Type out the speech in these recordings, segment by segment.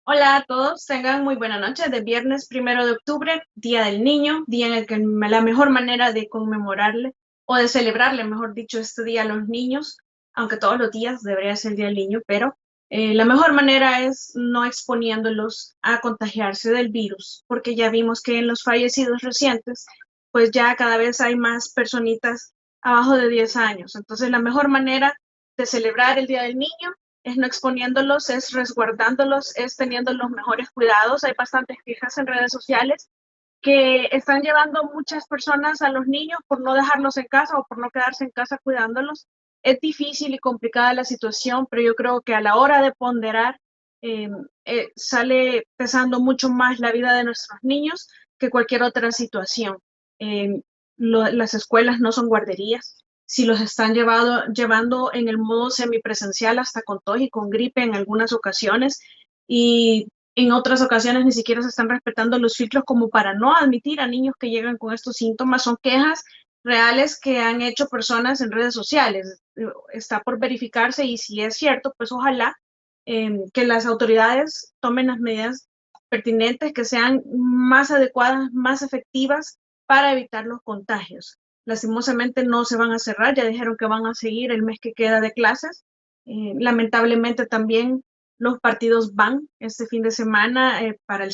Hola a todos, tengan muy buena noche de viernes 1 de octubre, Día del Niño, día en el que la mejor manera de conmemorarle o de celebrarle, mejor dicho, este día a los niños, aunque todos los días debería ser el Día del Niño, pero la mejor manera es no exponiéndolos a contagiarse del virus, porque ya vimos que en los fallecidos recientes, pues ya cada vez hay más personitas abajo de 10 años. Entonces, la mejor manera de celebrar el Día del Niño es no exponiéndolos, es resguardándolos, es teniendo los mejores cuidados. Hay bastantes quejas en redes sociales que están llevando muchas personas a los niños por no dejarlos en casa o por no quedarse en casa cuidándolos. Es difícil y complicada la situación, pero yo creo que a la hora de ponderar eh, sale pesando mucho más la vida de nuestros niños que cualquier otra situación. Eh, las escuelas no son guarderías. Si los están llevando en el modo semipresencial hasta con tos y con gripe en algunas ocasiones, y en otras ocasiones ni siquiera se están respetando los filtros como para no admitir a niños que llegan con estos síntomas. Son quejas reales que han hecho personas en redes sociales. Está por verificarse y si es cierto, pues ojalá que las autoridades tomen las medidas pertinentes, que sean más adecuadas, más efectivas para evitar los contagios. Lastimosamente no se van a cerrar, ya dijeron que van a seguir el mes que queda de clases. Lamentablemente también los partidos van este fin de semana para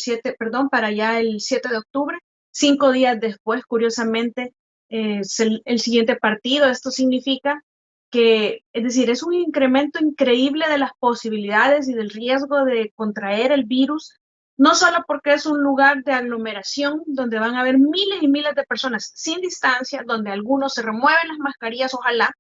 para ya el 7 de octubre, 5 días después, curiosamente, es el siguiente partido. Esto significa que, es decir, es un incremento increíble de las posibilidades y del riesgo de contraer el virus, no solo porque es un lugar de aglomeración donde van a haber miles y miles de personas sin distancia, donde algunos se remueven las mascarillas, ojalá,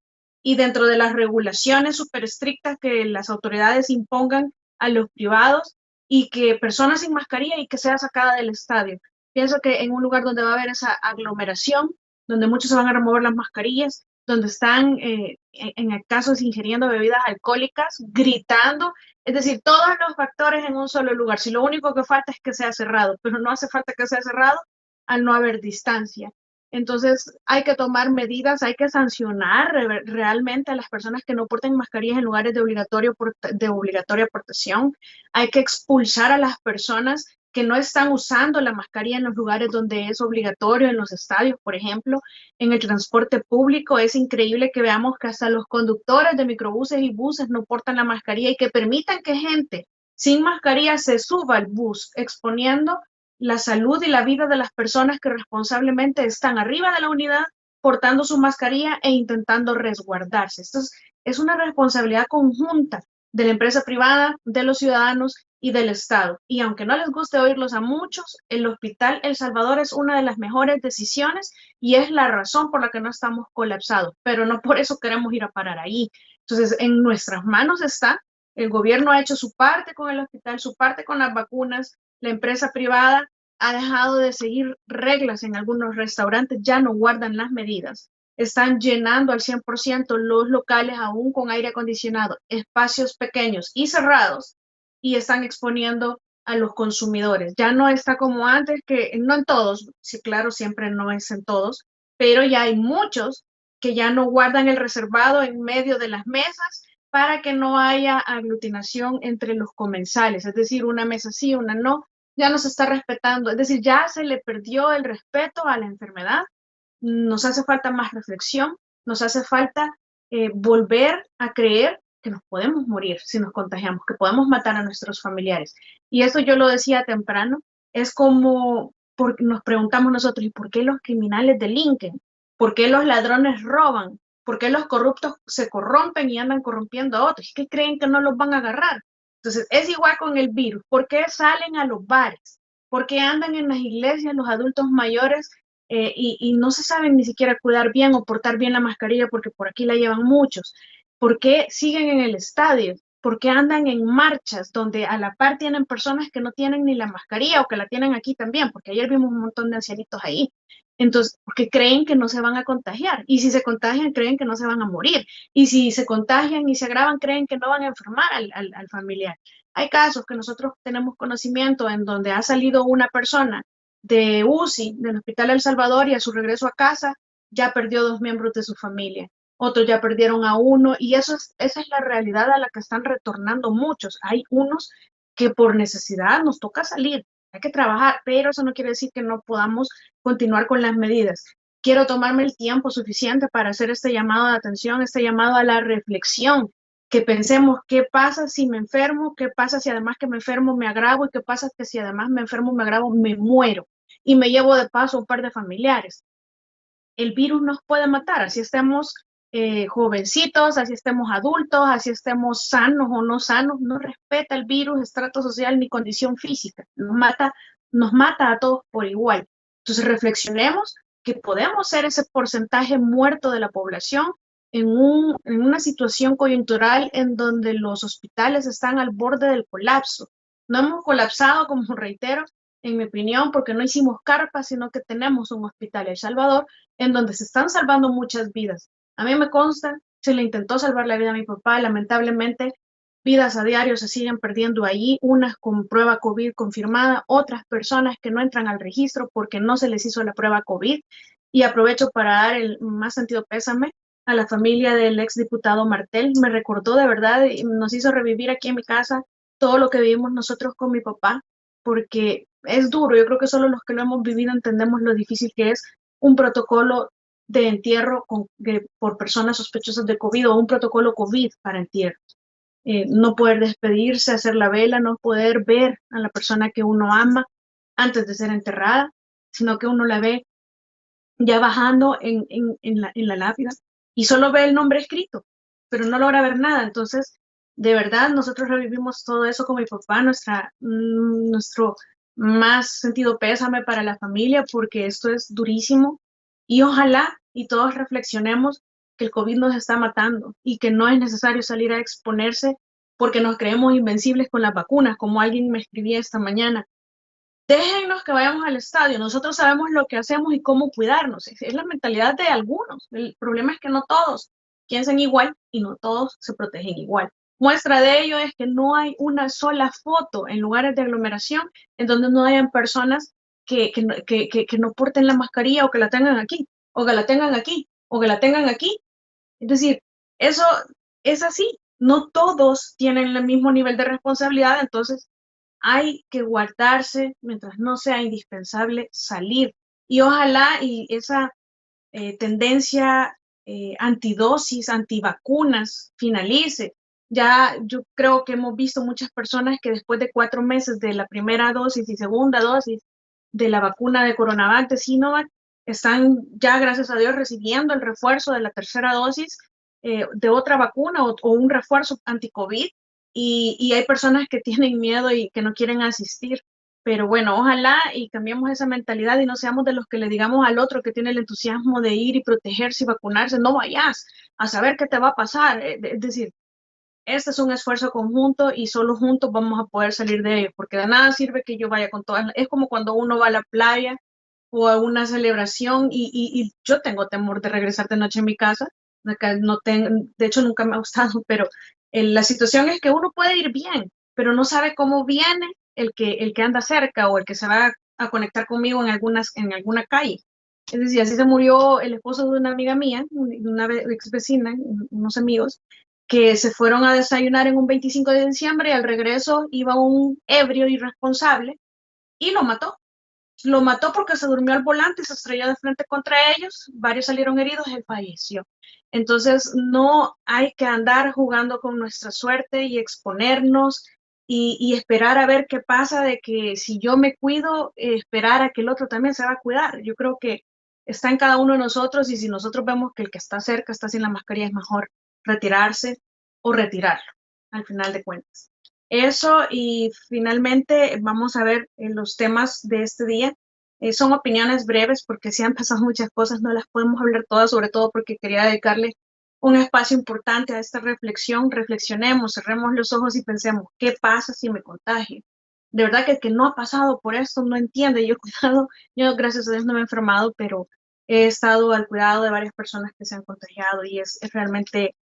y dentro de las regulaciones súper estrictas que las autoridades impongan a los privados, y que personas sin mascarilla y que sea sacada del estadio. Pienso que en un lugar donde va a haber esa aglomeración, donde muchos se van a remover las mascarillas, donde están en casos ingiriendo bebidas alcohólicas, gritando, es decir, todos los factores en un solo lugar. Si lo único que falta es que sea cerrado, pero no hace falta que sea cerrado al no haber distancia. Entonces hay que tomar medidas, hay que sancionar realmente a las personas que no porten mascarillas en lugares de obligatoria protección. Hay que expulsar a las personas que no están usando la mascarilla en los lugares donde es obligatorio, en los estadios, por ejemplo, en el transporte público. Es increíble que veamos que hasta los conductores de microbuses y buses no portan la mascarilla y que permitan que gente sin mascarilla se suba al bus, exponiendo la salud y la vida de las personas que responsablemente están arriba de la unidad portando su mascarilla e intentando resguardarse. Esto es una responsabilidad conjunta de la empresa privada, de los ciudadanos y del Estado. Y aunque no les guste oírlos a muchos, el Hospital El Salvador es una de las mejores decisiones y es la razón por la que no estamos colapsados, pero no por eso queremos ir a parar ahí. Entonces, en nuestras manos está, el gobierno ha hecho su parte con el hospital, su parte con las vacunas, la empresa privada ha dejado de seguir reglas en algunos restaurantes, ya no guardan las medidas, están llenando al 100% los locales aún con aire acondicionado, espacios pequeños y cerrados, y están exponiendo a los consumidores. Ya no está como antes, que no en todos, sí, claro, siempre no es en todos, pero ya hay muchos que ya no guardan el reservado en medio de las mesas para que no haya aglutinación entre los comensales, es decir, una mesa sí, una no, ya no se está respetando, es decir, ya se le perdió el respeto a la enfermedad. Nos hace falta más reflexión, nos hace falta volver a creer que nos podemos morir si nos contagiamos, que podemos matar a nuestros familiares. Y eso yo lo decía temprano, es como porque nos preguntamos nosotros, ¿y por qué los criminales delinquen? ¿Por qué los ladrones roban? ¿Por qué los corruptos se corrompen y andan corrompiendo a otros? ¿Qué creen que no los van a agarrar? Entonces, es igual con el virus. ¿Por qué salen a los bares? ¿Por qué andan en las iglesias los adultos mayores y no se saben ni siquiera cuidar bien o portar bien la mascarilla porque por aquí la llevan muchos? ¿Por qué siguen en el estadio? ¿Por qué andan en marchas donde a la par tienen personas que no tienen ni la mascarilla o que la tienen aquí también? Porque ayer vimos un montón de ancianitos ahí. Entonces, porque creen que no se van a contagiar. Y si se contagian, creen que no se van a morir. Y si se contagian y se agravan, creen que no van a enfermar al familiar. Hay casos que nosotros tenemos conocimiento en donde ha salido una persona de UCI, del Hospital El Salvador, y a su regreso a casa ya perdió 2 miembros de su familia. Otros ya perdieron a uno, y esa es la realidad a la que están retornando muchos. Hay unos que por necesidad nos toca salir, hay que trabajar, pero eso no quiere decir que no podamos continuar con las medidas. Quiero tomarme el tiempo suficiente para hacer este llamado de atención, este llamado a la reflexión, que pensemos qué pasa si me enfermo, qué pasa si además que me enfermo me agravo y qué pasa que si además me enfermo me agravo me muero y me llevo de paso un par de familiares. El virus nos puede matar, así estemos jovencitos, así estemos adultos, así estemos sanos o no sanos, no respeta el virus, estrato social ni condición física, nos mata a todos por igual. Entonces reflexionemos que podemos ser ese porcentaje muerto de la población en una situación coyuntural en donde los hospitales están al borde del colapso. No hemos colapsado, como reitero, en mi opinión, porque no hicimos carpas, sino que tenemos un hospital en El Salvador en donde se están salvando muchas vidas. A mí me consta, se le intentó salvar la vida a mi papá, lamentablemente vidas a diario se siguen perdiendo allí, unas con prueba COVID confirmada, otras personas que no entran al registro porque no se les hizo la prueba COVID. Y aprovecho para dar el más sentido pésame a la familia del exdiputado Martel. Me recordó de verdad y nos hizo revivir aquí en mi casa todo lo que vivimos nosotros con mi papá, porque es duro. Yo creo que solo los que lo hemos vivido entendemos lo difícil que es un protocolo de entierro por personas sospechosas de COVID o un protocolo COVID para entierro. No poder despedirse, hacer la vela, no poder ver a la persona que uno ama antes de ser enterrada, sino que uno la ve ya bajando en la lápida y solo ve el nombre escrito, pero no logra ver nada. Entonces, de verdad, nosotros revivimos todo eso con mi papá, nuestro más sentido pésame para la familia, porque esto es durísimo y ojalá y todos reflexionemos que el COVID nos está matando y que no es necesario salir a exponerse porque nos creemos invencibles con las vacunas, como alguien me escribía esta mañana. Déjennos que vayamos al estadio, nosotros sabemos lo que hacemos y cómo cuidarnos. Es la mentalidad de algunos. El problema es que no todos piensan igual y no todos se protegen igual. Muestra de ello es que no hay una sola foto en lugares de aglomeración en donde no hayan personas que no porten la mascarilla o que la tengan aquí, o que la tengan aquí, o que la tengan aquí. Es decir, eso es así. No todos tienen el mismo nivel de responsabilidad, entonces hay que guardarse mientras no sea indispensable salir. Y ojalá y esa tendencia antidosis, antivacunas finalice. Ya yo creo que hemos visto muchas personas que después de 4 meses de la primera dosis y segunda dosis de la vacuna de Coronavac, de Sinovac, están ya, gracias a Dios, recibiendo el refuerzo de la tercera dosis de otra vacuna o un refuerzo anti-COVID y hay personas que tienen miedo y que no quieren asistir. Pero bueno, ojalá y cambiemos esa mentalidad y no seamos de los que le digamos al otro que tiene el entusiasmo de ir y protegerse y vacunarse, no vayas a saber qué te va a pasar. Es decir, este es un esfuerzo conjunto y solo juntos vamos a poder salir de ello, porque de nada sirve que yo vaya con todas. Es como cuando uno va a la playa o a una celebración y yo tengo temor de regresar de noche a mi casa. No tengo, de hecho, nunca me ha gustado, pero la situación es que uno puede ir bien, pero no sabe cómo viene el que anda cerca o el que se va a conectar conmigo en alguna calle. Es decir, así se murió el esposo de una amiga mía, una ex vecina, unos amigos, que se fueron a desayunar en un 25 de diciembre y al regreso iba un ebrio irresponsable y lo mató. Lo mató porque se durmió al volante y se estrelló de frente contra ellos. Varios salieron heridos, él falleció. Entonces, no hay que andar jugando con nuestra suerte y exponernos y esperar a ver qué pasa, de que si yo me cuido, esperar a que el otro también se va a cuidar. Yo creo que está en cada uno de nosotros y si nosotros vemos que el que está cerca está sin la mascarilla, es mejor retirarse o retirarlo, al final de cuentas. Eso y finalmente vamos a ver los temas de este día. Son opiniones breves porque sí han pasado muchas cosas, no las podemos hablar todas, sobre todo porque quería dedicarle un espacio importante a esta reflexión. Reflexionemos, cerremos los ojos y pensemos, ¿qué pasa si me contagio? De verdad que el que no ha pasado por esto no entiende. Yo gracias a Dios no me he enfermado, pero he estado al cuidado de varias personas que se han contagiado y es realmente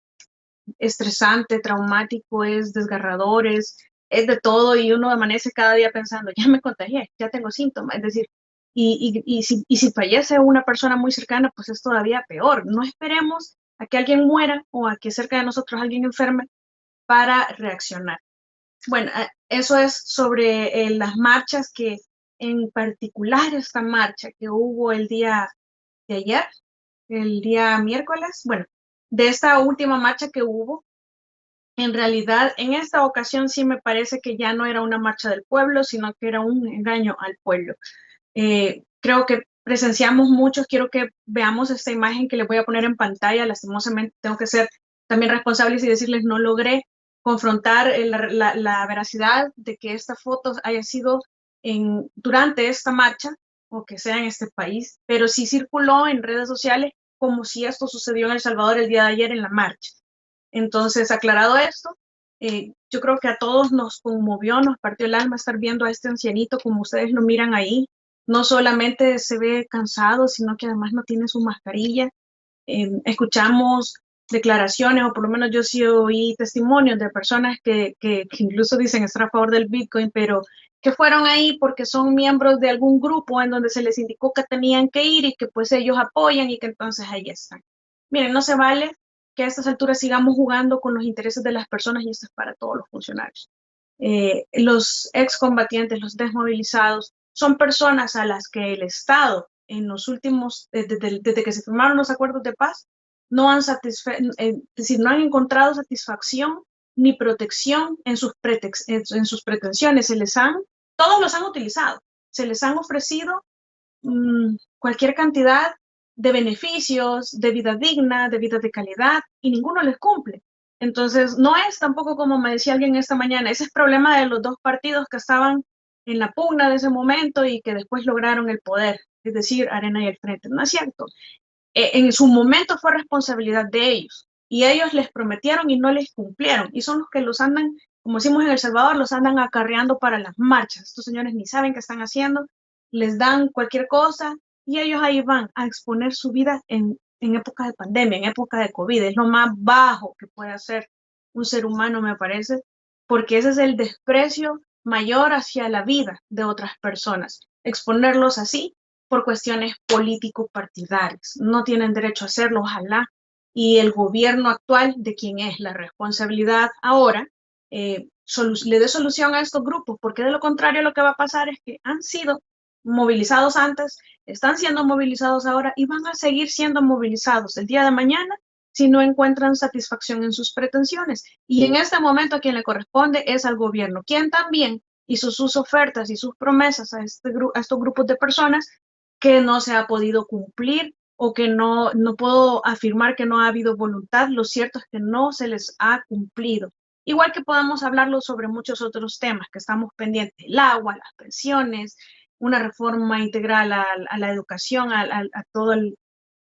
estresante, traumático, es desgarrador, es de todo y uno amanece cada día pensando, ya me contagié, ya tengo síntomas, es decir, y si fallece una persona muy cercana, pues es todavía peor. No esperemos a que alguien muera o a que cerca de nosotros alguien enferme para reaccionar. Bueno, eso es sobre las marchas que, en particular esta marcha que hubo el día de ayer, el día miércoles, bueno, de esta última marcha que hubo, en realidad en esta ocasión sí me parece que ya no era una marcha del pueblo, sino que era un engaño al pueblo. Creo que presenciamos muchos, quiero que veamos esta imagen que les voy a poner en pantalla, lastimosamente tengo que ser también responsables y decirles no logré confrontar la veracidad de que esta foto haya sido durante esta marcha o que sea en este país, pero sí circuló en redes sociales como si esto sucedió en El Salvador el día de ayer en la marcha. Entonces, aclarado esto, yo creo que a todos nos conmovió, nos partió el alma estar viendo a este ancianito como ustedes lo miran ahí. No solamente se ve cansado, sino que además no tiene su mascarilla. Escuchamos declaraciones, o por lo menos yo sí oí testimonios de personas que incluso dicen estar a favor del Bitcoin, pero que fueron ahí porque son miembros de algún grupo en donde se les indicó que tenían que ir y que pues ellos apoyan y que entonces ahí están. Miren, no se vale que a estas alturas sigamos jugando con los intereses de las personas y esto es para todos los funcionarios. Los excombatientes, los desmovilizados, son personas a las que el Estado en los últimos, desde que se firmaron los acuerdos de paz, no han decir, no han encontrado satisfacción ni protección en sus pretensiones. Todos los han utilizado, se les han ofrecido cualquier cantidad de beneficios, de vida digna, de vida de calidad, y ninguno les cumple. Entonces, no es tampoco como me decía alguien esta mañana, ese es problema de los dos partidos que estaban en la pugna de ese momento y que después lograron el poder, es decir, Arena y el Frente. No es cierto. En su momento fue responsabilidad de ellos y ellos les prometieron y no les cumplieron y son los que los andan, como decimos en El Salvador, los andan acarreando para las marchas. Estos señores ni saben qué están haciendo, les dan cualquier cosa y ellos ahí van a exponer su vida en época de pandemia, en época de COVID. Es lo más bajo que puede hacer un ser humano, me parece, porque ese es el desprecio mayor hacia la vida de otras personas. Exponerlos así por cuestiones político-partidarias. No tienen derecho a hacerlo, ojalá. Y el gobierno actual, de quien es la responsabilidad ahora, le dé solución a estos grupos, porque de lo contrario lo que va a pasar es que han sido movilizados antes, están siendo movilizados ahora y van a seguir siendo movilizados el día de mañana si no encuentran satisfacción en sus pretensiones. Y en este momento a quien le corresponde es al gobierno, quien también hizo sus ofertas y sus promesas a estos grupos de personas que no se ha podido cumplir o que no puedo afirmar que no ha habido voluntad. Lo cierto es que no se les ha cumplido. Igual que podemos hablarlo sobre muchos otros temas que estamos pendientes, el agua, las pensiones, una reforma integral a la educación, a todo el,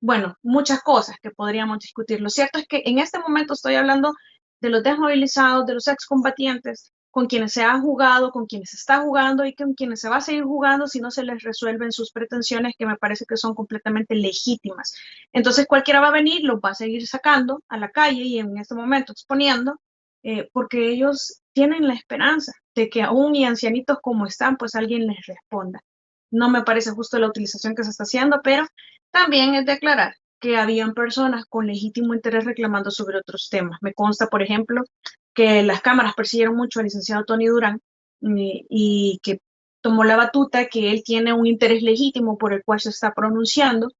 bueno, muchas cosas que podríamos discutir. Lo cierto es que en este momento estoy hablando de los desmovilizados, de los excombatientes, con quienes se ha jugado, con quienes se está jugando y con quienes se va a seguir jugando si no se les resuelven sus pretensiones, que me parece que son completamente legítimas. Entonces cualquiera va a venir, los va a seguir sacando a la calle y en este momento exponiendo, porque ellos tienen la esperanza de que aún y ancianitos como están, pues alguien les responda. No me parece justo la utilización que se está haciendo, pero también es de aclarar que habían personas con legítimo interés reclamando sobre otros temas. Me consta, por ejemplo, que las cámaras persiguieron mucho al licenciado Tony Durán y que tomó la batuta que él tiene un interés legítimo por el cual se está pronunciando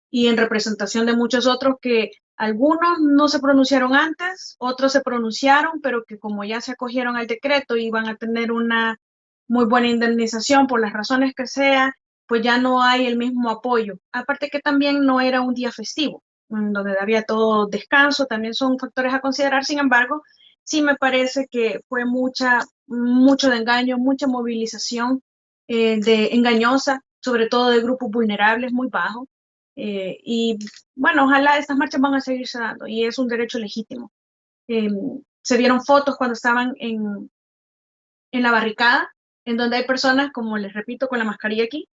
y en representación de muchos otros que algunos no se pronunciaron antes, otros se pronunciaron, pero que como ya se acogieron al decreto y van a tener una muy buena indemnización por las razones que sea, pues ya no hay el mismo apoyo. Aparte que también no era un día festivo, en donde había todo descanso, también son factores a considerar. Sin embargo, sí me parece que fue mucho de engaño, mucha movilización de engañosa, sobre todo de grupos vulnerables muy bajos. Y bueno, ojalá estas marchas van a seguirse dando y es un derecho legítimo. Se vieron fotos cuando estaban en la barricada, en donde hay personas, como les repito, con la mascarilla aquí,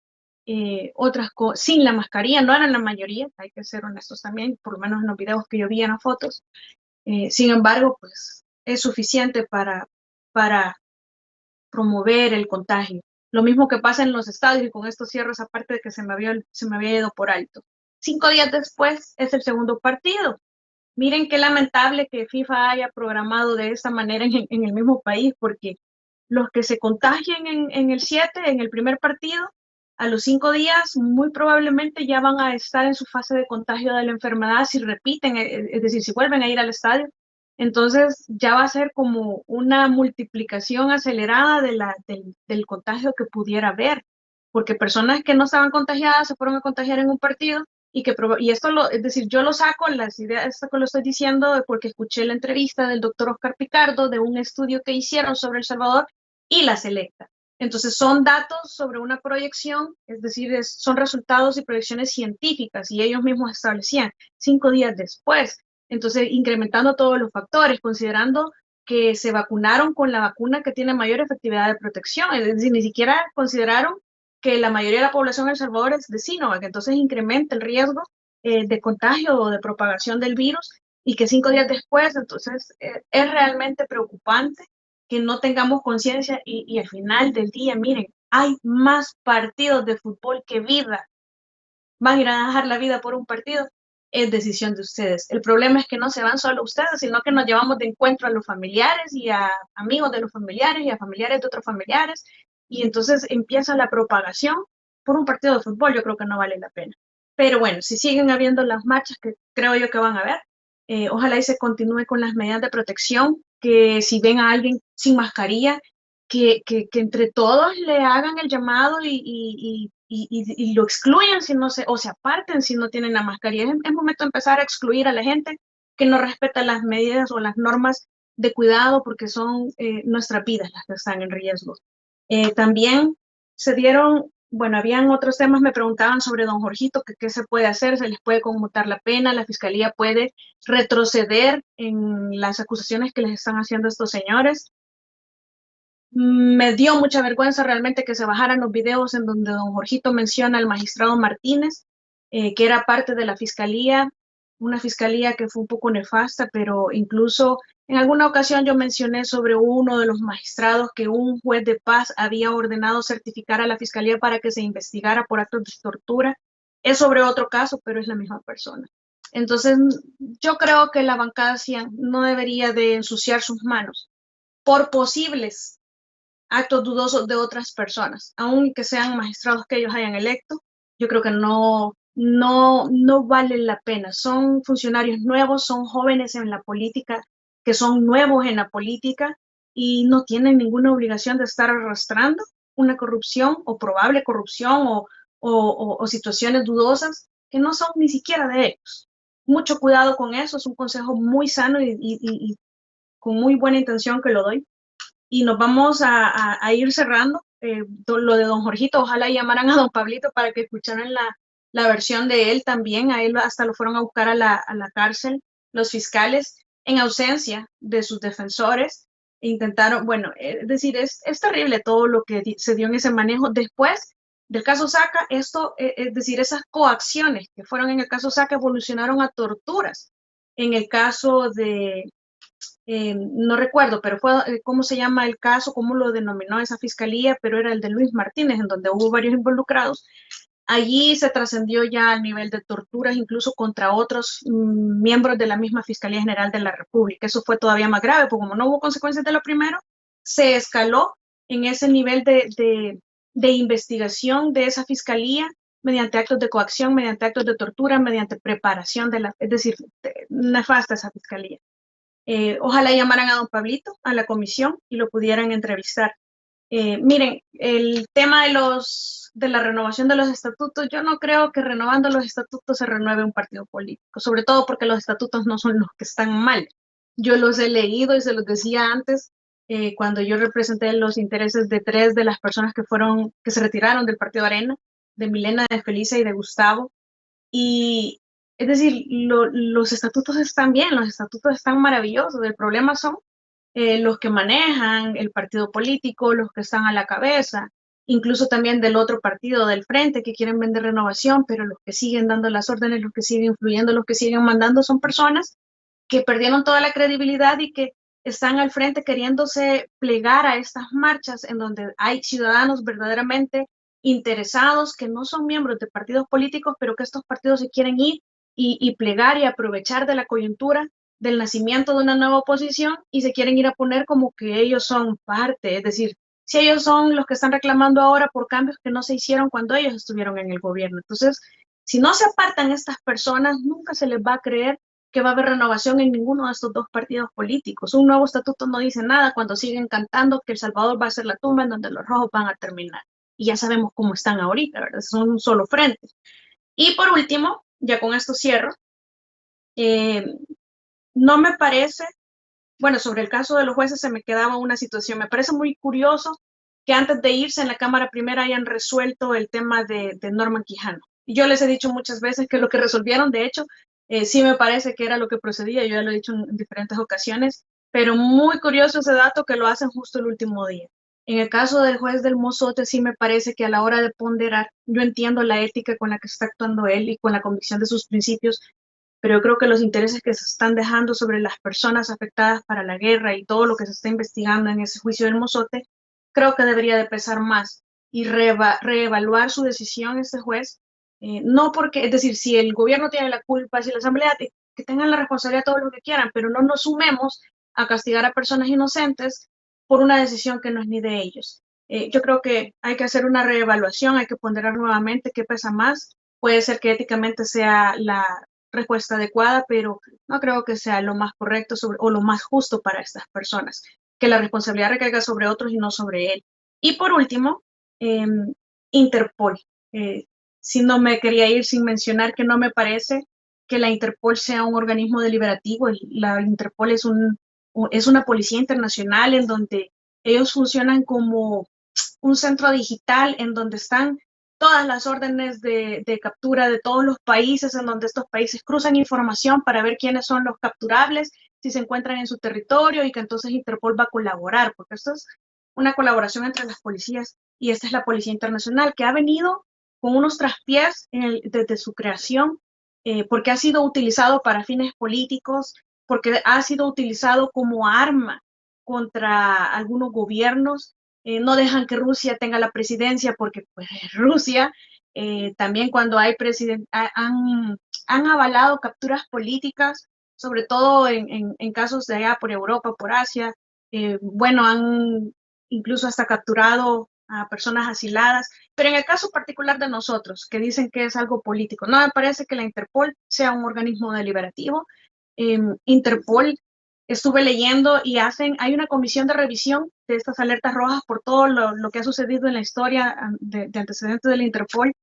otras sin la mascarilla, no eran la mayoría, hay que ser honestos también, por lo menos en los videos que yo vi en las fotos. Sin embargo, pues es suficiente para promover el contagio. Lo mismo que pasa en los estadios y con estos cierres, aparte de que se me había ido por alto. 5 días después es el segundo partido. Miren qué lamentable que FIFA haya programado de esta manera en el mismo país, porque los que se contagien en el 7, en el primer partido, a los 5 días muy probablemente ya van a estar en su fase de contagio de la enfermedad si repiten, es decir, si vuelven a ir al estadio. Entonces ya va a ser como una multiplicación acelerada del contagio que pudiera haber, porque personas que no estaban contagiadas se fueron a contagiar en un partido y esto es decir, yo lo saco, las ideas, esto que lo estoy diciendo porque escuché la entrevista del doctor Oscar Picardo de un estudio que hicieron sobre El Salvador y la Selecta. Entonces son datos sobre una proyección, es decir, son resultados y proyecciones científicas y ellos mismos establecían 5 días después. Entonces, incrementando todos los factores, considerando que se vacunaron con la vacuna que tiene mayor efectividad de protección, es decir, ni siquiera consideraron que la mayoría de la población de El Salvador es de Sinovac, entonces incrementa el riesgo de contagio o de propagación del virus y que 5 días después, entonces es realmente preocupante que no tengamos conciencia y al final del día, miren, hay más partidos de fútbol que vida. Van a ir a dejar la vida por un partido, es decisión de ustedes. El problema es que no se van solo ustedes, sino que nos llevamos de encuentro a los familiares y a amigos de los familiares y a familiares de otros familiares, y entonces empieza la propagación por un partido de fútbol. Yo creo que no vale la pena. Pero bueno, si siguen habiendo las marchas, que creo yo que van a haber, ojalá y se continúe con las medidas de protección, que si ven a alguien sin mascarilla, que entre todos le hagan el llamado y lo excluyan si no o se aparten si no tienen la mascarilla. Es momento de empezar a excluir a la gente que no respeta las medidas o las normas de cuidado porque son nuestras vidas las que están en riesgo. También se dieron, bueno, habían otros temas, me preguntaban sobre don Jorgito, que qué se puede hacer, se les puede conmutar la pena, la fiscalía puede retroceder en las acusaciones que les están haciendo estos señores. Me dio mucha vergüenza realmente que se bajaran los videos en donde don Jorgito menciona al magistrado Martínez, que era parte de la fiscalía, una fiscalía que fue un poco nefasta, pero incluso en alguna ocasión yo mencioné sobre uno de los magistrados que un juez de paz había ordenado certificar a la fiscalía para que se investigara por actos de tortura. Es sobre otro caso, pero es la misma persona. Entonces, yo creo que la bancada CIAN no debería de ensuciar sus manos por posibles actos dudosos de otras personas, aunque sean magistrados que ellos hayan electo. Yo creo que no vale la pena. Son funcionarios nuevos, son jóvenes en la política, que son nuevos en la política y no tienen ninguna obligación de estar arrastrando una corrupción o probable corrupción o situaciones dudosas que no son ni siquiera de ellos. Mucho cuidado con eso, es un consejo muy sano y con muy buena intención que lo doy. Y nos vamos a ir cerrando. Lo de don Jorgito, ojalá llamaran a don Pablito para que escucharan la versión de él también. A él hasta lo fueron a buscar a la cárcel los fiscales en ausencia de sus defensores. Intentaron, bueno, es decir, es terrible todo lo que se dio en ese manejo. Después del caso Saca, esto, es decir, esas coacciones que fueron en el caso Saca evolucionaron a torturas. En el caso no recuerdo, pero fue, ¿cómo se llama el caso? ¿Cómo lo denominó esa fiscalía? Pero era el de Luis Martínez, en donde hubo varios involucrados. Allí se trascendió ya al nivel de torturas, incluso contra otros miembros de la misma Fiscalía General de la República. Eso fue todavía más grave, porque como no hubo consecuencias de lo primero, se escaló en ese nivel de investigación de esa fiscalía mediante actos de coacción, mediante actos de tortura, mediante preparación es decir, nefasta esa fiscalía. Ojalá llamaran a don Pablito a la comisión y lo pudieran entrevistar. Miren, el tema de la renovación de los estatutos, yo no creo que renovando los estatutos se renueve un partido político, sobre todo porque los estatutos no son los que están mal. Yo los he leído y se los decía antes, cuando yo representé los intereses de 3 de las personas que se retiraron del Partido Arena, de Milena, de Felisa y de Gustavo. Y es decir, los estatutos están bien, los estatutos están maravillosos. El problema son los que manejan el partido político, los que están a la cabeza, incluso también del otro partido, del frente, que quieren vender renovación, pero los que siguen dando las órdenes, los que siguen influyendo, los que siguen mandando son personas que perdieron toda la credibilidad y que están al frente queriéndose plegar a estas marchas en donde hay ciudadanos verdaderamente interesados que no son miembros de partidos políticos, pero que estos partidos se quieren ir y plegar y aprovechar de la coyuntura del nacimiento de una nueva oposición y se quieren ir a poner como que ellos son parte, es decir, si ellos son los que están reclamando ahora por cambios que no se hicieron cuando ellos estuvieron en el gobierno. Entonces, si no se apartan estas personas, nunca se les va a creer que va a haber renovación en ninguno de estos dos partidos políticos. Un nuevo estatuto no dice nada cuando siguen cantando que El Salvador va a ser la tumba en donde los rojos van a terminar. Y ya sabemos cómo están ahorita, ¿verdad? Son un solo frente. Y por último, ya con esto cierro, eh, no me parece, bueno, sobre el caso de los jueces se me quedaba una situación, me parece muy curioso que antes de irse en la Cámara Primera hayan resuelto el tema de Norman Quijano. Y yo les he dicho muchas veces que lo que resolvieron, de hecho, sí me parece que era lo que procedía, yo ya lo he dicho en diferentes ocasiones, pero muy curioso ese dato que lo hacen justo el último día. En el caso del juez del Mozote, sí me parece que a la hora de ponderar, yo entiendo la ética con la que está actuando él y con la convicción de sus principios, pero yo creo que los intereses que se están dejando sobre las personas afectadas para la guerra y todo lo que se está investigando en ese juicio del Mozote, creo que debería de pesar más y reevaluar su decisión este juez, no porque, es decir, si el gobierno tiene la culpa, si la asamblea, que tengan la responsabilidad todo lo que quieran, pero no nos sumemos a castigar a personas inocentes por una decisión que no es ni de ellos. Yo creo que hay que hacer una reevaluación, hay que ponderar nuevamente qué pesa más. Puede ser que éticamente sea la respuesta adecuada, pero no creo que sea lo más correcto o lo más justo para estas personas, que la responsabilidad recaiga sobre otros y no sobre él. Y por último, eh, Interpol. Si no me quería ir sin mencionar que no me parece que la Interpol sea un organismo deliberativo. La Interpol es una policía internacional en donde ellos funcionan como un centro digital en donde están todas las órdenes de captura de todos los países, en donde estos países cruzan información para ver quiénes son los capturables, si se encuentran en su territorio y que entonces Interpol va a colaborar, porque esto es una colaboración entre las policías y esta es la Policía Internacional que ha venido con unos traspiés desde su creación, porque ha sido utilizado para fines políticos, porque ha sido utilizado como arma contra algunos gobiernos. No dejan que Rusia tenga la presidencia porque pues, Rusia también cuando hay han avalado capturas políticas, sobre todo en casos de allá por Europa, por Asia. Bueno, han incluso hasta capturado a personas asiladas, pero en el caso particular de nosotros, que dicen que es algo político, no me parece que la Interpol sea un organismo deliberativo. Interpol estuve leyendo y hay una comisión de revisión de estas alertas rojas por todo lo que ha sucedido en la historia de antecedentes de la Interpol.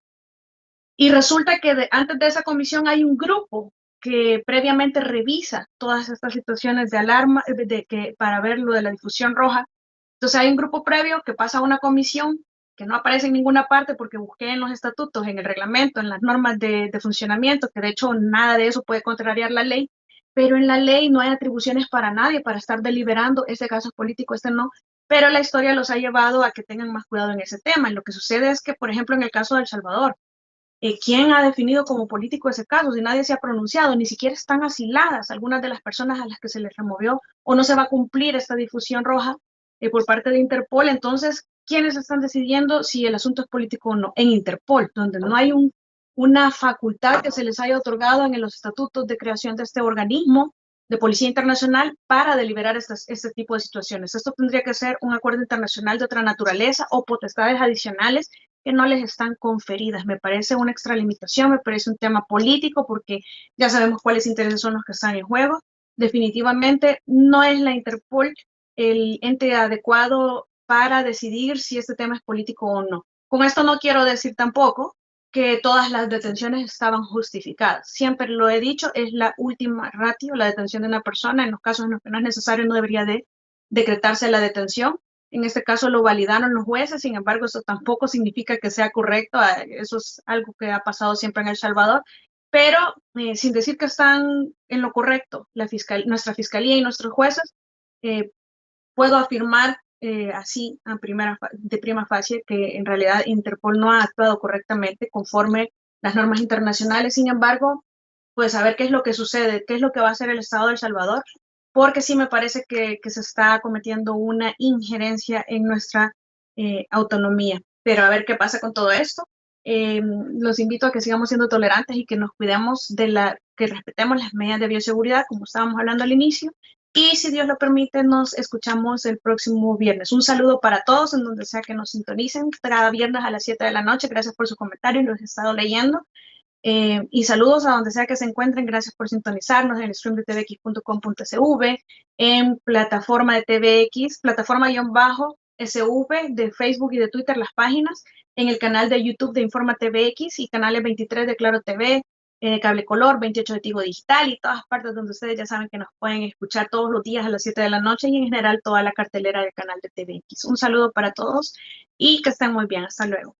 Y resulta que antes de esa comisión hay un grupo que previamente revisa todas estas situaciones de alarma para ver lo de la difusión roja. Entonces hay un grupo previo que pasa a una comisión que no aparece en ninguna parte porque busqué en los estatutos, en el reglamento, en las normas de funcionamiento, que de hecho nada de eso puede contrariar la ley, pero en la ley no hay atribuciones para nadie para estar deliberando, este caso es político, este no, pero la historia los ha llevado a que tengan más cuidado en ese tema. Y lo que sucede es que, por ejemplo, en el caso de El Salvador, ¿quién ha definido como político ese caso? Si nadie se ha pronunciado, ni siquiera están asiladas algunas de las personas a las que se les removió o no se va a cumplir esta difusión roja por parte de Interpol. Entonces, ¿quiénes están decidiendo si el asunto es político o no? En Interpol, donde no hay una facultad que se les haya otorgado en los estatutos de creación de este organismo de Policía Internacional para deliberar este tipo de situaciones. Esto tendría que ser un acuerdo internacional de otra naturaleza o potestades adicionales que no les están conferidas. Me parece una extralimitación, me parece un tema político porque ya sabemos cuáles intereses son los que están en juego. Definitivamente no es la Interpol el ente adecuado para decidir si este tema es político o no. Con esto no quiero decir tampoco que todas las detenciones estaban justificadas. Siempre lo he dicho, es la última ratio, la detención de una persona. En los casos en los que no es necesario, no debería de decretarse la detención. En este caso lo validaron los jueces, sin embargo, eso tampoco significa que sea correcto. Eso es algo que ha pasado siempre en El Salvador, pero sin decir que están en lo correcto nuestra fiscalía y nuestros jueces, puedo afirmar así de prima facie que en realidad Interpol no ha actuado correctamente conforme las normas internacionales. Sin embargo, pues a ver qué es lo que sucede, qué es lo que va a hacer el Estado de El Salvador, porque sí me parece que se está cometiendo una injerencia en nuestra autonomía. Pero a ver qué pasa con todo esto. Los invito a que sigamos siendo tolerantes y que nos cuidemos que respetemos las medidas de bioseguridad, como estábamos hablando al inicio. Y si Dios lo permite, nos escuchamos el próximo viernes. Un saludo para todos en donde sea que nos sintonicen cada viernes a las 7 de la noche. Gracias por sus comentarios, los he estado leyendo. Y saludos a donde sea que se encuentren. Gracias por sintonizarnos en el stream de tvx.com.sv, en plataforma de tvx, plataforma-sv de Facebook y de Twitter, las páginas, en el canal de YouTube de Informa TVX y canales 23 de Claro TV, Cable Color, 28 de Tigo Digital y todas partes donde ustedes ya saben que nos pueden escuchar todos los días a las 7 de la noche y en general toda la cartelera del canal de TVX. Un saludo para todos y que estén muy bien. Hasta luego.